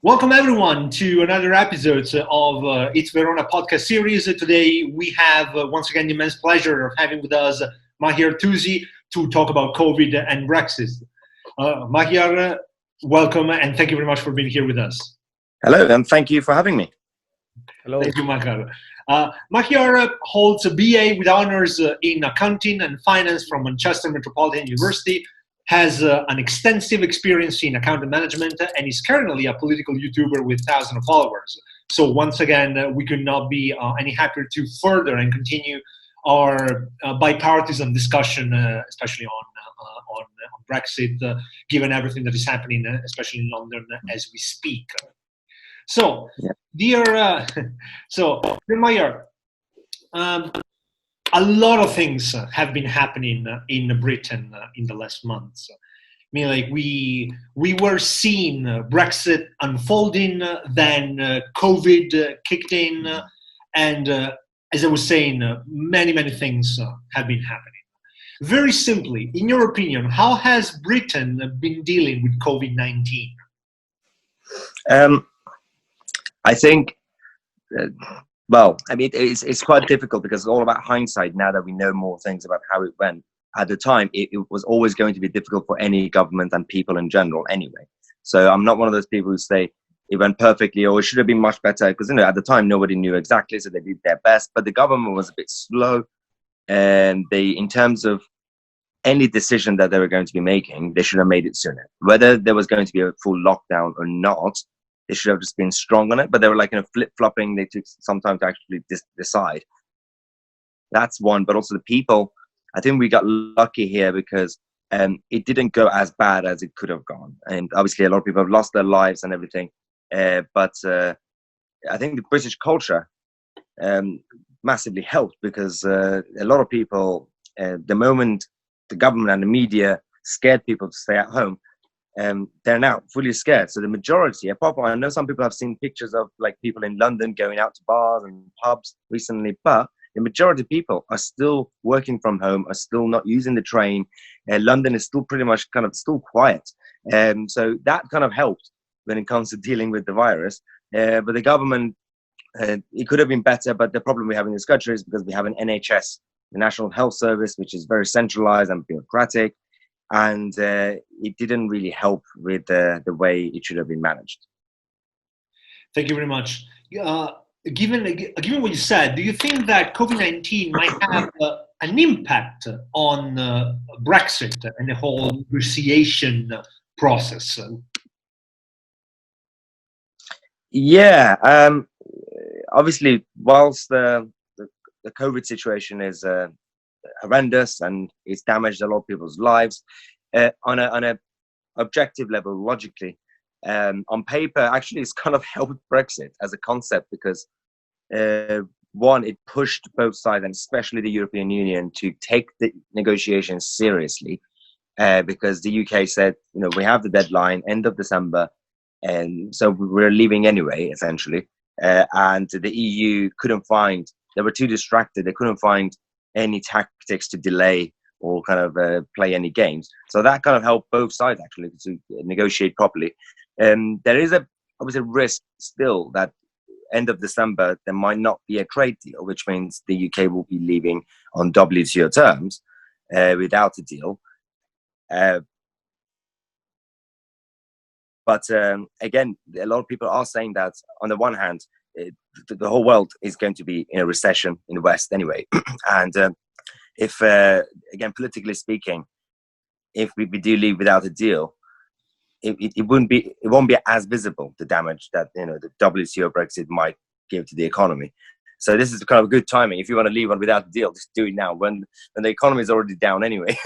Welcome everyone to another episode of It's Verona podcast series. Today we have once again the immense pleasure of having with us Mahyar Tousi to talk about COVID and Brexit. Mahyar, welcome and thank you very much for being here with us. Hello, and thank you for having me. Hello. Thank you, Mahyar. Mahyar holds a BA with honors in accounting and finance from Manchester Metropolitan University, has an extensive experience in account management, and is currently a political YouTuber with thousands of followers. So once again, we could not be any happier to further and continue our bipartisan discussion, especially on Brexit, given everything that is happening, especially in London as we speak. So, dear Mahyar, a lot of things have been happening in Britain in the last months. I mean, like we were seeing Brexit unfolding, then COVID kicked in, and as I was saying, many things have been happening. Very simply, in your opinion, how has Britain been dealing with COVID-19? I think. Well, I mean, it's quite difficult because it's all about hindsight now that we know more things about how it went. At the time, it was always going to be difficult for any government and people in general anyway. So I'm not one of those people who say it went perfectly or it should have been much better because, at the time, nobody knew exactly, so they did their best. But the government was a bit slow. And in terms of any decision that they were going to be making, they should have made it sooner. Whether there was going to be a full lockdown or not, they should have just been strong on it, but they were like flip-flopping. They took some time to actually decide. That's one, but also the people. I think we got lucky here because it didn't go as bad as it could have gone. And obviously a lot of people have lost their lives and everything. But I think the British culture massively helped because a lot of people, the moment the government and the media scared people to stay at home, they're now fully scared. So the majority, apart from, I know some people have seen pictures of like people in London going out to bars and pubs recently, but the majority of people are still working from home, are still not using the train. London is still pretty much still quiet. So that kind of helped when it comes to dealing with the virus. But the government, it could have been better, but the problem we have in this country is because we have an NHS, the National Health Service, which is very centralized and bureaucratic. And it didn't really help with the way it should have been managed. Thank you very much. Given what you said, do you think that COVID-19 might have an impact on Brexit and the whole negotiation process? Yeah, obviously, whilst the COVID situation is horrendous and it's damaged a lot of people's lives, on a objective level, logically, on paper, actually, it's kind of helped Brexit as a concept because one, it pushed both sides and especially the European Union to take the negotiations seriously because the UK said, we have the deadline end of December, and so we're leaving anyway, essentially, and the EU they were too distracted, they couldn't find any tactics to delay or play any games. So that kind of helped both sides actually to negotiate properly. There is obviously a risk still that end of December there might not be a trade deal, which means the UK will be leaving on WTO terms without a deal. But again, a lot of people are saying that on the one hand, the whole world is going to be in a recession in the West anyway. And if, again, politically speaking, if we do leave without a deal, it won't be as visible, the damage that, the WTO Brexit might give to the economy. So this is kind of good timing. If you want to leave without a deal, just do it now when the economy is already down anyway.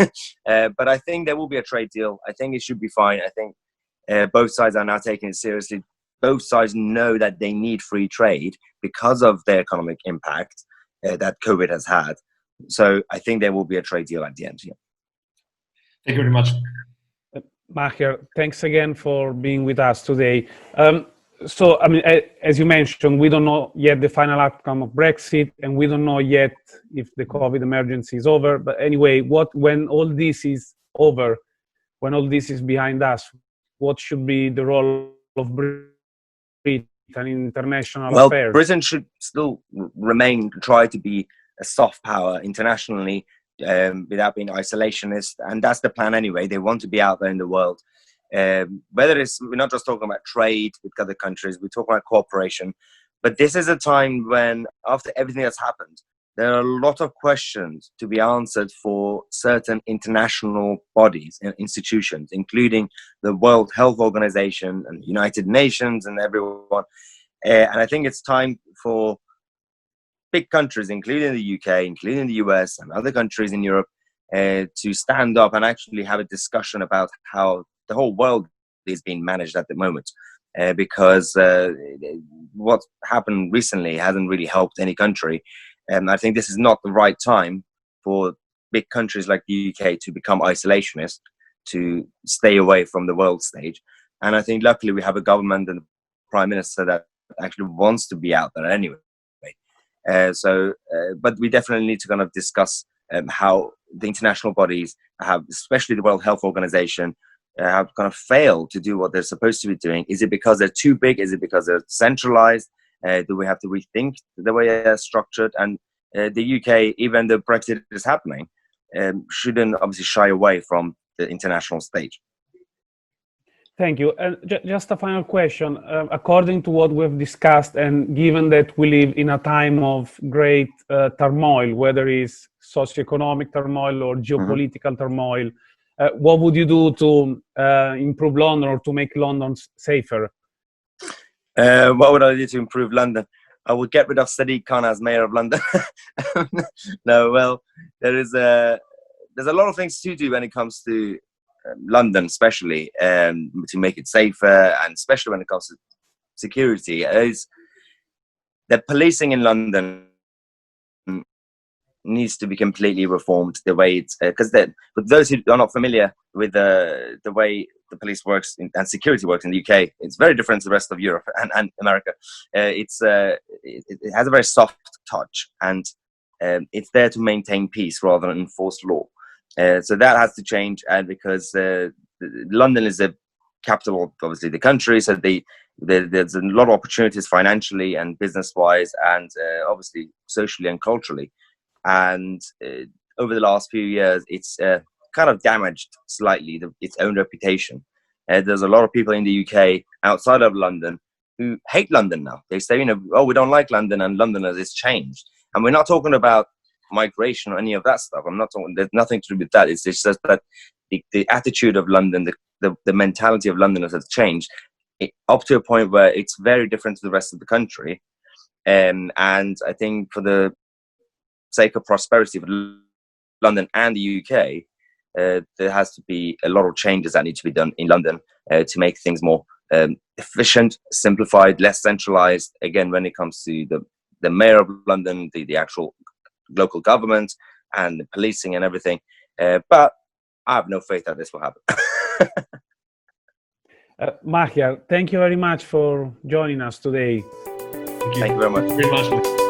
But I think there will be a trade deal. I think it should be fine. I think both sides are now taking it seriously. Both sides know that they need free trade because of the economic impact that COVID has had. So I think there will be a trade deal at the end. Yeah. Thank you very much. Mahyar, thanks again for being with us today. So, I mean, as you mentioned, we don't know yet the final outcome of Brexit, and we don't know yet if the COVID emergency is over. But anyway, when all this is over, when all this is behind us, what should be the role of Britain Britain in international Well, affairs? Britain should still try to be a soft power internationally, without being isolationist, and that's the plan anyway. They want to be out there in the world. We're not just talking about trade with other countries, we're talking about cooperation. But this is a time when, after everything that's happened, there are a lot of questions to be answered for certain international bodies and institutions, including the World Health Organization and United Nations and everyone. And I think it's time for big countries, including the UK, including the US and other countries in Europe, to stand up and actually have a discussion about how the whole world is being managed at the moment. Because what happened recently hasn't really helped any country. And I think this is not the right time for big countries like the UK to become isolationist, to stay away from the world stage. And I think luckily we have a government and a prime minister that actually wants to be out there anyway. But we definitely need to kind of discuss how the international bodies have, especially the World Health Organization, have kind of failed to do what they're supposed to be doing. Is it because they're too big? Is it because they're centralized? Do we have to rethink the way they're structured? And the UK, even though Brexit is happening, shouldn't obviously shy away from the international stage. Thank you. And just a final question. According to what we've discussed, and given that we live in a time of great turmoil, whether it's socioeconomic turmoil or geopolitical turmoil, what would you do to improve London or to make London safer? What would I do to improve London? I would get rid of Sadiq Khan as mayor of London. No, well, there's a lot of things to do when it comes to London, especially to make it safer, and especially when it comes to security. Is the policing in London needs to be completely reformed, the way it's because for those who are not familiar with the way the police works and security works in the UK, it's very different to the rest of Europe and America. It has a very soft touch, and it's there to maintain peace rather than enforce law. So that has to change, and because London is the capital of obviously the country, so there's a lot of opportunities financially and business-wise, and obviously socially and culturally. And over the last few years, it's kind of damaged slightly its own reputation. There's a lot of people in the UK outside of London who hate London now. They say, oh, we don't like London, and Londoners is changed. And we're not talking about migration or any of that stuff. I'm not talking. There's nothing to do with that. It's just that the attitude of London, the mentality of Londoners has changed up to a point where it's very different to the rest of the country. And I think for the sake of prosperity for London and the UK, there has to be a lot of changes that need to be done in London to make things more efficient, simplified, less centralized. Again, when it comes to the mayor of London, the actual local government and the policing and everything. But I have no faith that this will happen. Mahyar, thank you very much for joining us today. Thank you very much. Very much.